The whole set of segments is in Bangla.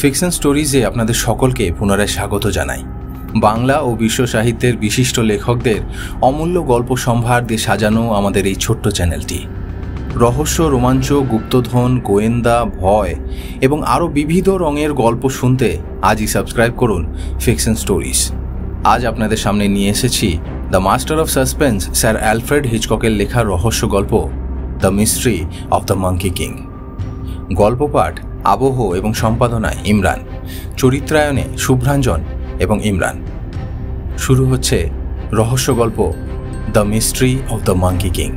ফিকশন স্টোরিজে আপনাদের সকলকে পুনরায় স্বাগত জানাই। বাংলা ও বিশ্ব সাহিত্যের বিশিষ্ট লেখকদের অমূল্য গল্প সম্ভার দিয়ে সাজানো আমাদের এই ছোট্ট চ্যানেলটি। রহস্য, রোমাঞ্চ, গুপ্তধন, গোয়েন্দা, ভয় এবং আরও বিবিধ রঙের গল্প শুনতে আজই সাবস্ক্রাইব করুন ফিকশন স্টোরিজ। আজ আপনাদের সামনে নিয়ে এসেছি the master of suspense sir Alfred হিচককের লেখা রহস্য গল্প the mystery of the monkey king. গল্প পাঠ, আবহ এবং সম্পাদনায় ইমরান, চরিত্রায়নে শুভ্রাঞ্জন এবং ইমরান। শুরু হচ্ছে রহস্য গল্প the mystery of the monkey king.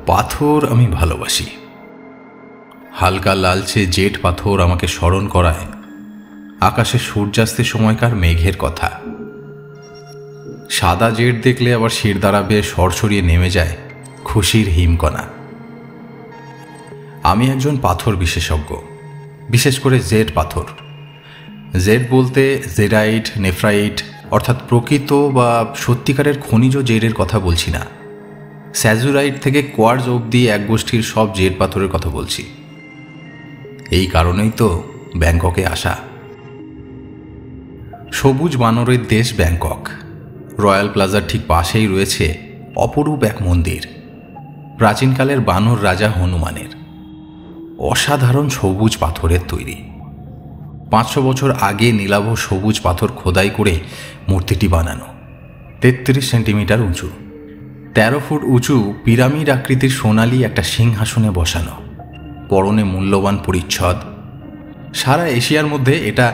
পাথর আমি ভালোবাসি। হালকা লালচে জেট পাথর আমাকে স্মরণ করায় আকাশে সূর্যাস্তের সময়কার মেঘের কথা। সাদা জেট দেখলে আবার শির দাঁড়াবে সরসরিয়ে নেমে যায় খুশির হিমকণা। আমি একজন পাথর বিশেষজ্ঞ, বিশেষ করে জেড পাথর। জেড বলতে জেডাইট, নেফ্রাইট অর্থাৎ প্রকৃত বা সত্যিকারের খনিজ জেডের কথা বলছি না। স্যাজুরাইট থেকে কোয়ার্জ অবধি এক গোষ্ঠীর সব জেড পাথরের কথা বলছি। এই কারণেই তো ব্যাংককে আসা। সবুজ বানরের দেশ ব্যাংকক। রয়্যাল প্লাজার ঠিক পাশেই রয়েছে অপরূপ এক মন্দির, প্রাচীনকালের বানর রাজা হনুমানের। অসাধারণ সবুজ পাথরের তৈরি। 500 বছর আগে নীলাভ সবুজ পাথর খোদাই করে মূর্তিটি বানানো। 33 সেন্টিমিটার উঁচু, 13 ফুট উঁচু পিরামিড আকৃতির সোনালি একটা সিংহাসনে বসানো, পরনে মূল্যবান পরিচ্ছদ। সারা এশিয়ার মধ্যে এটা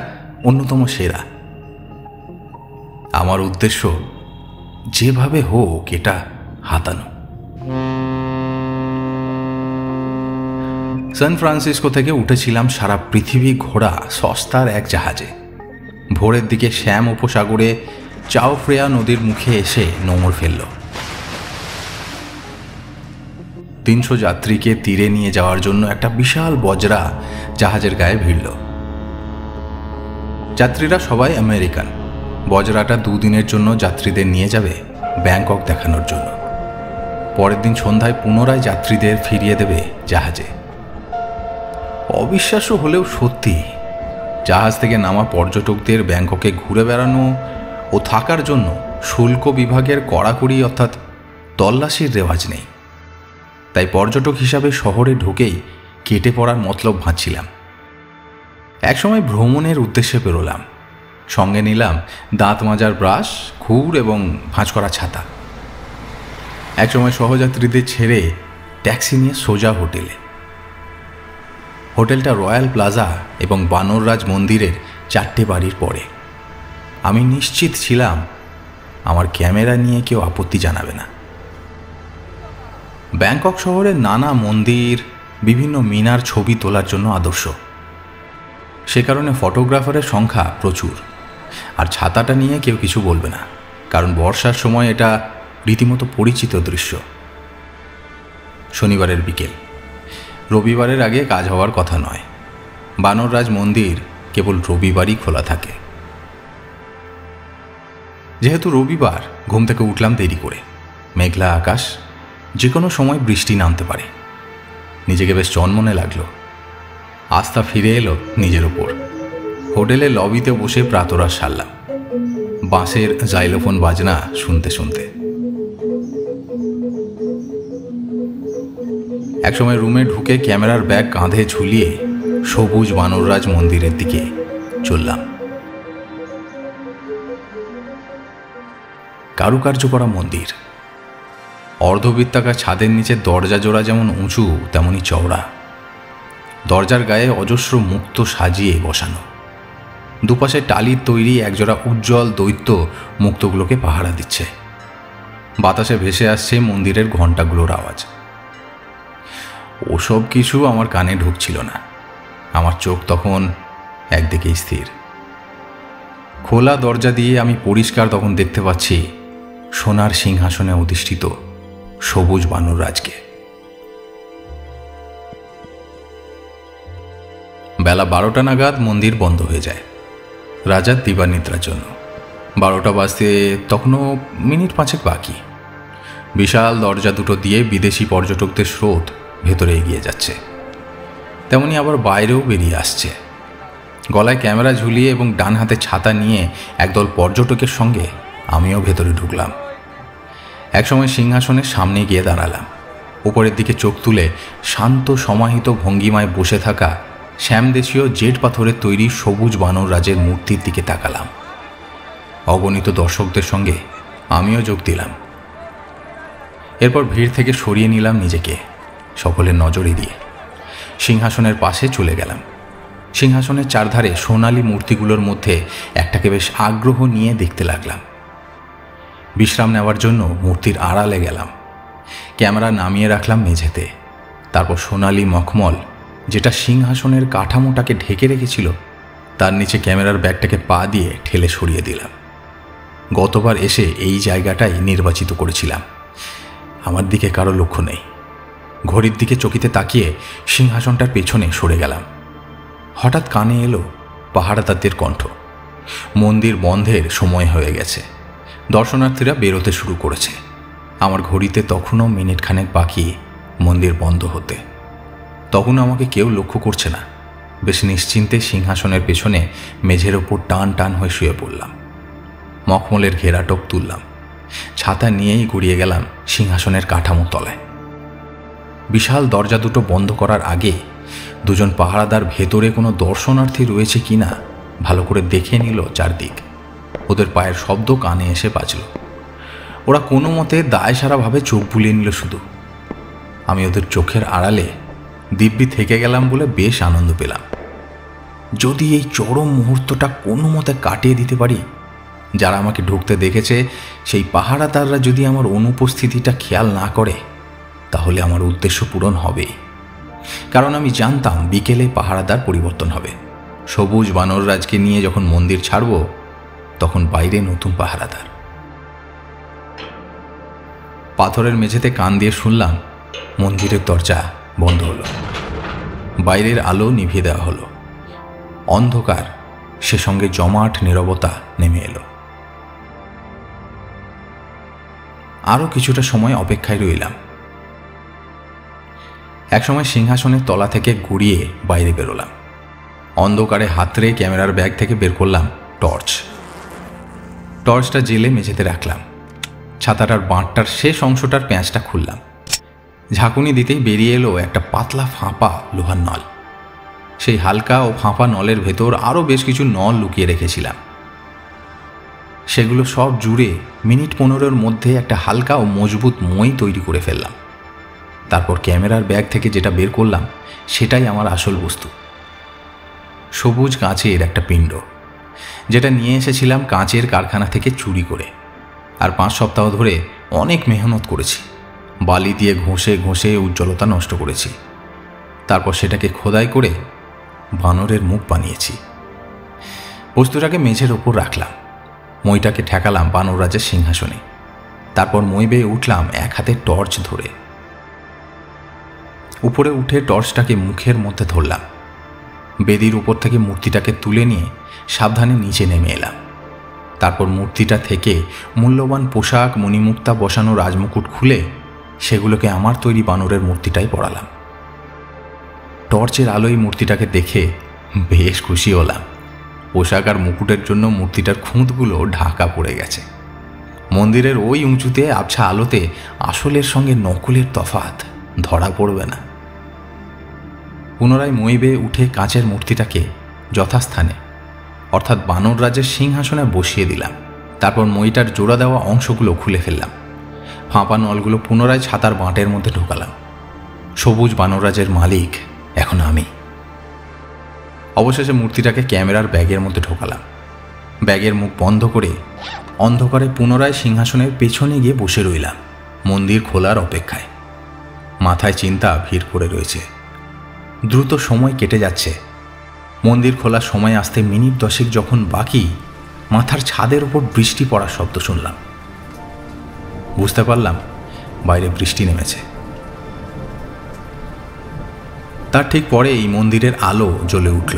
অন্যতম সেরা। আমার উদ্দেশ্য যেভাবে হোক এটা হাতানো। সান ফ্রান্সিসকো থেকে উঠেছিলাম সারা পৃথিবী ঘোরা সস্তার এক জাহাজে। ভোরের দিকে শ্যাম উপসাগরে চাও ফ্রেয়া নদীর মুখে এসে নোঙর ফেলল। 300 যাত্রীকে তীরে নিয়ে যাওয়ার জন্য একটা বিশাল বজরা জাহাজের গায়ে ভিড়ল। যাত্রীরা সবাই আমেরিকান। বজরাটা 2 দিনের জন্য যাত্রীদের নিয়ে যাবে ব্যাংকক দেখানোর জন্য। পরের দিন সন্ধ্যায় পুনরায় যাত্রীদের ফিরিয়ে দেবে জাহাজে। অবিশ্বাস্য হলেও সত্যি, জাহাজ থেকে নামা পর্যটকদের ব্যাংককে ঘুরে বেড়ানো ও থাকার জন্য শুল্ক বিভাগের কড়াকড়ি অর্থাৎ তল্লাশির রেওয়াজ নেই। তাই পর্যটক হিসাবে শহরে ঢুকেই কেটে পড়ার মতলব ভাঁজছিলাম। একসময় ভ্রমণের উদ্দেশ্যে বেরোলাম। সঙ্গে নিলাম দাঁত মাজার ব্রাশ, খুর এবং ভাঁজ করা ছাতা। একসময় সহযাত্রীদের ছেড়ে ট্যাক্সি নিয়ে সোজা হোটেলে। হোটেলটা রয়্যাল প্লাজা এবং বানররাজ মন্দিরের 4টে বাড়ির পরে। আমি নিশ্চিত ছিলাম আমার ক্যামেরা নিয়ে কেউ আপত্তি জানাবে না। ব্যাংকক শহরের নানা মন্দির, বিভিন্ন মিনার ছবি তোলার জন্য আদর্শ। সে কারণে ফটোগ্রাফারের সংখ্যা প্রচুর। আর ছাতাটা নিয়ে কেউ কিছু বলবে না, কারণ বর্ষার সময় এটা রীতিমতো পরিচিত দৃশ্য। শনিবারের বিকেল। রবিবারের আগে কাজ হওয়ার কথা নয়। বানররাজ মন্দির কেবল রবিবারই খোলা থাকে। যেহেতু রবিবার, ঘুম থেকে উঠলাম দেরি করে। মেঘলা আকাশ, যে কোনো সময় বৃষ্টি নামতে পারে। নিজেকে বেশ চনমনে লাগলো। আস্থা ফিরে এলো নিজের ওপর। হোটেলের লবিতে বসে প্রাতরাশ সারলাম, বাঁশের জাইলোফোন বাজনা শুনতে শুনতে। একসময় রুমে ঢুকে ক্যামেরার ব্যাগ কাঁধে ঝুলিয়ে সবুজ বানররাজ মন্দিরের দিকে চললাম। কারুকার্য করা মন্দির। অর্ধবৃত্তাকার ছাদের নিচে দরজা জোড়া যেমন উঁচু তেমনি চওড়া। দরজার গায়ে অজস্র মুক্তো সাজিয়ে বসানো। দুপাশে টালির তৈরি একজোড়া উজ্জ্বল দৈত্য মুক্তগুলোকে পাহারা দিচ্ছে। বাতাসে ভেসে আসছে মন্দিরের ঘণ্টাগুলোর আওয়াজ। ওসব কিছু আমার কানে ঢুকছিল না। আমার চোখ তখন একদিকেই স্থির। খোলা দরজা দিয়ে আমি পরিষ্কার তখন দেখতে পাচ্ছি সোনার সিংহাসনে অধিষ্ঠিত সবুজ বানররাজকে। বেলা 12টা নাগাদ মন্দির বন্ধ হয়ে যায় রাজার দিবানিদ্রার জন্য। 12টা বাজতে তখনও মিনিট 5 বাকি। বিশাল দরজা দুটো দিয়ে বিদেশি পর্যটকদের স্রোত ভেতরে এগিয়ে যাচ্ছে, তেমনি আবার বাইরেও বেরিয়ে আসছে। গলায় ক্যামেরা ঝুলিয়ে এবং ডান হাতে ছাতা নিয়ে একদল পর্যটকের সঙ্গে আমিও ভেতরে ঢুকলাম। একসময় সিংহাসনের সামনে গিয়ে দাঁড়ালাম। উপরের দিকে চোখ তুলে শান্ত সমাহিত ভঙ্গিমায় বসে থাকা শ্যামদেশীয় জেট পাথরের তৈরি সবুজ বানর রাজের মূর্তির দিকে তাকালাম। অগণিত দর্শকদের সঙ্গে আমিও যোগ দিলাম। এরপর ভিড় থেকে সরিয়ে নিলাম নিজেকে সকলের নজরে দিয়ে সিংহাসনের পাশে চলে গেলাম। সিংহাসনের চারধারে সোনালি মূর্তিগুলোর মধ্যে একটাকে বেশ আগ্রহ নিয়ে দেখতে লাগলাম। বিশ্রাম নেওয়ার জন্য মূর্তির আড়ালে গেলাম। ক্যামেরা নামিয়ে রাখলাম মেঝেতে। তারপর সোনালি মখমল যেটা সিংহাসনের কাঠামোটাকে ঢেকে রেখেছিল তার নিচে ক্যামেরার ব্যাগটাকে পা দিয়ে ঠেলে সরিয়ে দিলাম। গতবার এসে এই জায়গাটাই নির্বাচিত করেছিলাম। আমার দিকে কারো লক্ষ্য নেই। ঘড়ির দিকে চকিতে তাকিয়ে সিংহাসনটার পেছনে সরে গেলাম। হঠাৎ কানে এলো পাহারাদারদের কণ্ঠ। মন্দির বন্ধের সময় হয়ে গেছে, দর্শনার্থীরা বেরোতে শুরু করেছে। আমার ঘড়িতে তখনও মিনিট খানেক বাকি মন্দির বন্ধ হতে। তখন আমাকে কেউ লক্ষ্য করছে না। বেশ নিশ্চিন্তে সিংহাসনের পেছনে মেঝের ওপর টান টান হয়ে শুয়ে পড়লাম। মখমলের ঘেরাটোপ তুললাম। ছাতা নিয়েই গড়িয়ে গেলাম সিংহাসনের কাঠামো তলায়। বিশাল দরজা দুটো বন্ধ করার আগে দুজন পাহারাদার ভেতরে কোনো দর্শনার্থী রয়েছে কিনা ভালো করে দেখে নিল চারদিক। ওদের পায়ের শব্দ কানে এসে বাজল। ওরা কোনো মতে দায়সারাভাবে চোখ বুলিয়ে নিল শুধু। আমি ওদের চোখের আড়ালে দিব্যি থেকে গেলাম বলে বেশ আনন্দ পেলাম। যদি এই চরম মুহূর্তটা কোনো মতে কাটিয়ে দিতে পারি, যারা আমাকে ঢুকতে দেখেছে সেই পাহারাদাররা যদি আমার অনুপস্থিতিটা খেয়াল না করে, তাহলে আমার উদ্দেশ্য পূরণ হবে। কারণ আমি জানতাম বিকেলে পাহারাদার পরিবর্তন হবে। সবুজ বানররাজকে নিয়ে যখন মন্দির ছাড়ব, তখন বাইরে নতুন পাহারাদার। পাথরের মেঝেতে কান দিয়ে শুনলাম মন্দিরের দরজা বন্ধ হলো। বাইরের আলো নিভিয়ে দেওয়া হলো। অন্ধকার, সে সঙ্গে জমাট নীরবতা নেমে এলো। আরও কিছুটা সময় অপেক্ষায় রইলাম। একসময় সিংহাসনের তলা থেকে ঘুরিয়ে বাইরে বেরোলাম। অন্ধকারে হাতড়ে ক্যামেরার ব্যাগ থেকে বের করলাম টর্চটা জেলে মেঝেতে রাখলাম। ছাতাটার বাঁটটার শেষ অংশটার প্যাঁচটা খুললাম। ঝাঁকুনি দিতেই বেরিয়ে এলো একটা পাতলা ফাঁপা লোহার নল। সেই হালকা ও ফাঁপা নলের ভেতর আরও বেশ কিছু নল লুকিয়ে রেখেছিলাম। সেগুলো সব জুড়ে মিনিট 15-এর মধ্যে একটা হালকা ও মজবুত মই তৈরি করে ফেললাম। তারপর ক্যামেরার ব্যাগ থেকে যেটা বের করলাম সেটাই আমার আসল বস্তু। সবুজ কাঁচের একটা পিণ্ড, যেটা নিয়ে এসেছিলাম কাঁচের কারখানা থেকে চুরি করে। আর 5 সপ্তাহ ধরে অনেক মেহনত করেছি। বালি দিয়ে ঘষে ঘষে উজ্জ্বলতা নষ্ট করেছি। তারপর সেটাকে খোদাই করে বানরের মুখ বানিয়েছি। বস্তুটাকে মেঝের ওপর রাখলাম। মইটাকে ঠেকালাম বানররাজের সিংহাসনে। তারপর মই বেয়ে উঠলাম এক হাতে টর্চ ধরে। উপরে উঠে টর্চটাকে মুখের মধ্যে ধরলাম। বেদির উপর থেকে মূর্তিটাকে তুলে নিয়ে সাবধানে নিচে নেমে এলাম। তারপর মূর্তিটা থেকে মূল্যবান পোশাক, মণিমুক্তা বসানো রাজমুকুট খুলে সেগুলোকে আমার তৈরি বানরের মূর্তিটাই পরালাম। টর্চের আলোয় মূর্তিটাকে দেখে বেশ খুশি হলাম। পোশাক আর মুকুটের জন্য মূর্তিটার খুঁতগুলো ঢাকা পড়ে গেছে। মন্দিরের ওই উঁচুতে আবছা আলোতে আসলের সঙ্গে নকলের তফাৎ ধরা পড়বে না। পুনরায় মই বেয়ে উঠে কাঁচের মূর্তিটাকে যথাস্থানে অর্থাৎ বানররাজের সিংহাসনে বসিয়ে দিলাম। তারপর মইটার জোড়া দেওয়া অংশগুলো খুলে ফেললাম। ফাঁপা নলগুলো পুনরায় ছাতার বাঁটের মধ্যে ঢোকালাম। সবুজ বানররাজের মালিক এখন আমি। অবশেষে মূর্তিটাকে ক্যামেরার ব্যাগের মধ্যে ঢোকালাম। ব্যাগের মুখ বন্ধ করে অন্ধকারে পুনরায় সিংহাসনের পেছনে গিয়ে বসে রইলাম মন্দির খোলার অপেক্ষায়। মাথায় চিন্তা ভিড় করে রয়েছে। দ্রুত সময় কেটে যাচ্ছে। মন্দির খোলার সময় আসতে মিনিট 10 যখন বাকি, মাথার ছাদের ওপর বৃষ্টি পড়ার শব্দ শুনলাম। বুঝতে পারলাম বাইরে বৃষ্টি নেমেছে। তার ঠিক পরেই মন্দিরের আলো জ্বলে উঠল।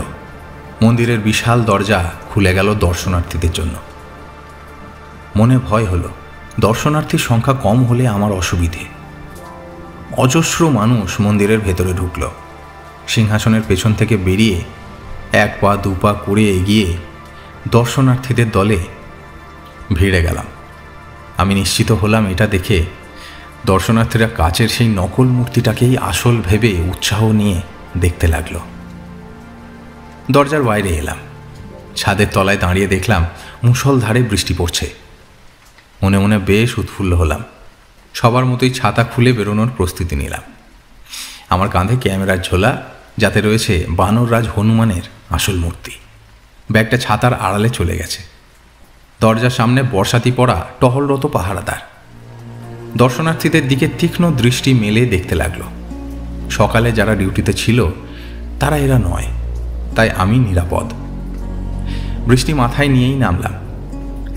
মন্দিরের বিশাল দরজা খুলে গেল দর্শনার্থীদের জন্য। মনে ভয় হলো, দর্শনার্থীর সংখ্যা কম হলে আমার অসুবিধে। অজস্র মানুষ মন্দিরের ভেতরে ঢুকল। সিংহাসনের পেছন থেকে বেরিয়ে 1 পা 2 পা করে এগিয়ে দর্শনার্থীদের দলে ভিড়ে গেলাম। আমি নিশ্চিত হলাম এটা দেখে দর্শনার্থীরা কাচের সেই নকল মূর্তিটাকেই আসল ভেবে উৎসাহ নিয়ে দেখতে লাগলো। দরজার বাইরে এলাম। ছাদের তলায় দাঁড়িয়ে দেখলাম মুষলধারে বৃষ্টি পড়ছে। মনে মনে বেশ উৎফুল্ল হলাম। সবার মতোই ছাতা খুলে বেরোনোর প্রস্তুতি নিলাম। আমার কাঁধে ক্যামেরার ঝোলা, যাতে রয়েছে বানররাজ হনুমানের আসল মূর্তি। ব্যাগটা ছাতার আড়ালে চলে গেছে। দরজার সামনে বর্ষাতি পড়া টহলরত পাহারাদার দর্শনার্থীদের দিকে তীক্ষ্ণ দৃষ্টি মেলে দেখতে লাগলো। সকালে যারা ডিউটিতে ছিল তারা এরা নয়, তাই আমি নিরাপদ। বৃষ্টি মাথায় নিয়েই নামলাম।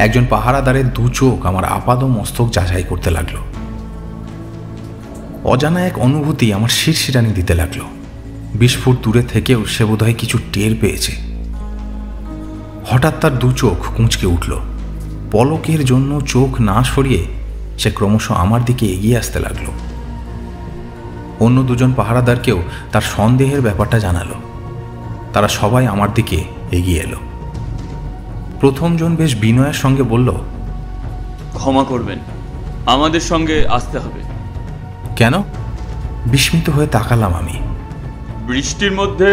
একজন পাহারাদারের 2 চোখ আমার আপাদ মস্তক যাচাই করতে লাগলো। অজানা এক অনুভূতি আমার শিরশিরানি দিতে লাগলো। 20 ফুট দূরে থেকেও সে বোধহয় কিছু টের পেয়েছে। হঠাৎ তার 2 চোখ কুঁচকে উঠল। পলকের জন্য চোখ না সরিয়ে সে ক্রমশ আমার দিকে এগিয়ে আসতে লাগলো। অন্য 2 জন পাহারাদারকেও তার সন্দেহের ব্যাপারটা জানালো। তারা সবাই আমার দিকে এগিয়ে এলো। প্রথম জন বেশ বিনয়ের সঙ্গে বলল, ক্ষমা করবেন, আমাদের সঙ্গে আসতে হবে। কেন? বিস্মিত হয়ে তাকালাম আমি। বৃষ্টির মধ্যে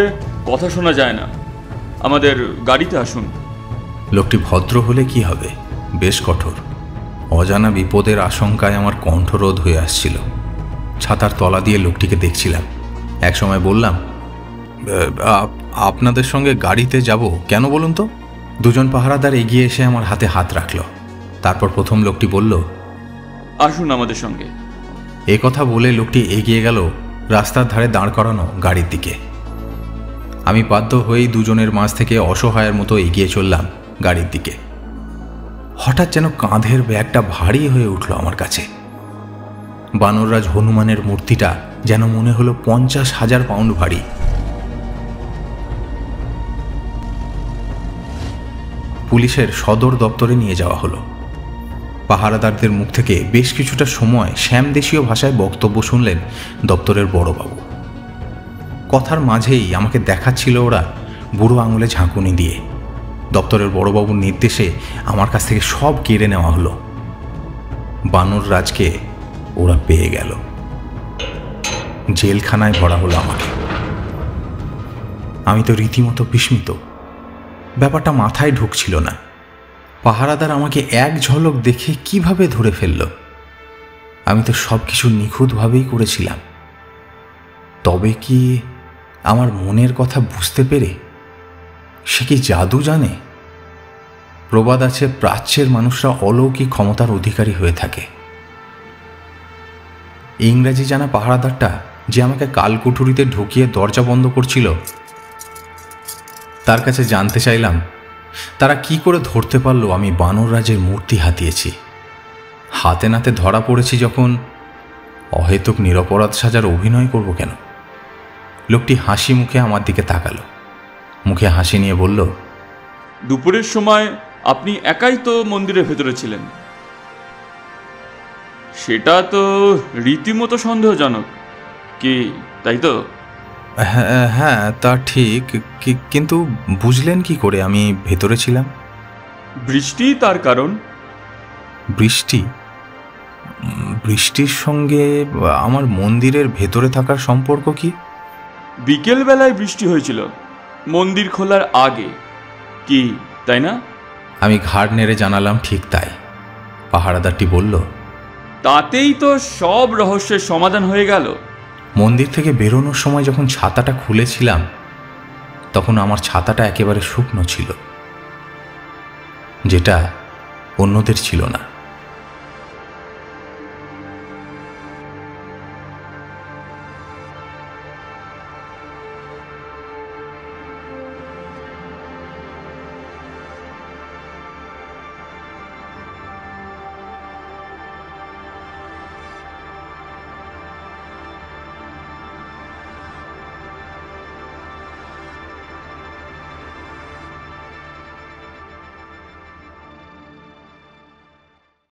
কথা শোনা যায় না, আমাদের গাড়িতে আসুন। লোকটি ভদ্র হলে কি হবে, বেশ কঠোর। অজানা বিপদের আশঙ্কায় আমার কণ্ঠরোধ হয়ে আসছিল। ছাতার তলা দিয়ে লোকটিকে দেখছিলাম। একসময় বললাম, আপনাদের সঙ্গে গাড়িতে যাব কেন বলুন তো? 2 জন পাহারাদার এগিয়ে এসে আমার হাতে হাত রাখল। তারপর প্রথম লোকটি বলল, আসুন আমাদের সঙ্গে। এ কথা বলে লোকটি এগিয়ে গেল রাস্তার ধারে দাঁড় করানো গাড়ির দিকে। আমি বাধ্য হয়েই 2 জনের মাঝ থেকে অসহায়ের মতো এগিয়ে চললাম গাড়ির দিকে। হঠাৎ যেন কাঁধের ব্যাগটা ভারী হয়ে উঠল আমার কাছে। বানররাজ হনুমানের মূর্তিটা যেন মনে হলো 50,000 পাউন্ড ভারী। পুলিশের সদর দপ্তরে নিয়ে যাওয়া হলো। পাহারাদারদের মুখ থেকে বেশ কিছুটা সময় শ্যামদেশীয় ভাষায় বক্তব্য শুনলেন দপ্তরের বড়বাবু। কথার মাঝেই আমাকে দেখাচ্ছিল ওরা বুড়ো আঙুলে ঝাঁকুনি দিয়ে। দপ্তরের বড়বাবুর নির্দেশে আমার কাছ থেকে সব কেড়ে নেওয়া হলো। বানররাজকে ওরা পেয়ে গেল। জেলখানায় ভরা হলো আমাকে। আমি তো রীতিমতো বিস্মিত। ব্যাপারটা মাথায় ঢুকছিল না। পাহারাদার আমাকে এক ঝলক দেখে কিভাবে ধরে ফেলল? আমি তো সব কিছু নিখুঁতভাবেই করেছিলাম। তবে কি আমার মনের কথা বুঝতে পেরে সে কি জাদু জানে? প্রবাদ আছে, প্রাচ্যের মানুষরা অলৌকিক ক্ষমতার অধিকারী হয়ে থাকে। ইংরেজি জানা পাহারাদারটা যে আমাকে কালকুঠুরিতে ঢুকিয়ে দরজা বন্ধ করছিল, তার কাছে জানতে চাইলাম তারা কি করে ধরতে পারলো আমি বানররাজের মূর্তি হাতিয়েছি। হাতে নাতে ধরা পড়েছি যখন, অহেতুক নিরপরাধ সাজার অভিনয় করব কেন? লোকটি হাসি মুখে আমার দিকে তাকালো। মুখে হাসি নিয়ে বলল, দুপুরের সময় আপনি একাই তো মন্দিরের ভেতরে ছিলেন। সেটা তো রীতিমতো সন্দেহজনক, কি তাই তো? হ্যাঁ, তা ঠিক, কিন্তু বুঝলেন কি করে আমি ভেতরে ছিলাম? বৃষ্টি তার কারণ। বৃষ্টির সঙ্গে আমার মন্দিরের ভেতরে থাকার সম্পর্ক কি? বিকেল বেলায় বৃষ্টি হয়েছিল, মন্দির খোলার আগে, কি তাই না? আমি ঘাড় নেড়ে জানালাম, ঠিক তাই। পাহারাদারটি বলল, তাতেই তো সব রহস্যের সমাধান হয়ে গেল। মন্দির থেকে বেরোনোর সময় যখন ছাতাটা খুলেছিলাম, তখন আমার ছাতাটা একেবারে শুকনো ছিল, যেটা অন্যদের ছিল না।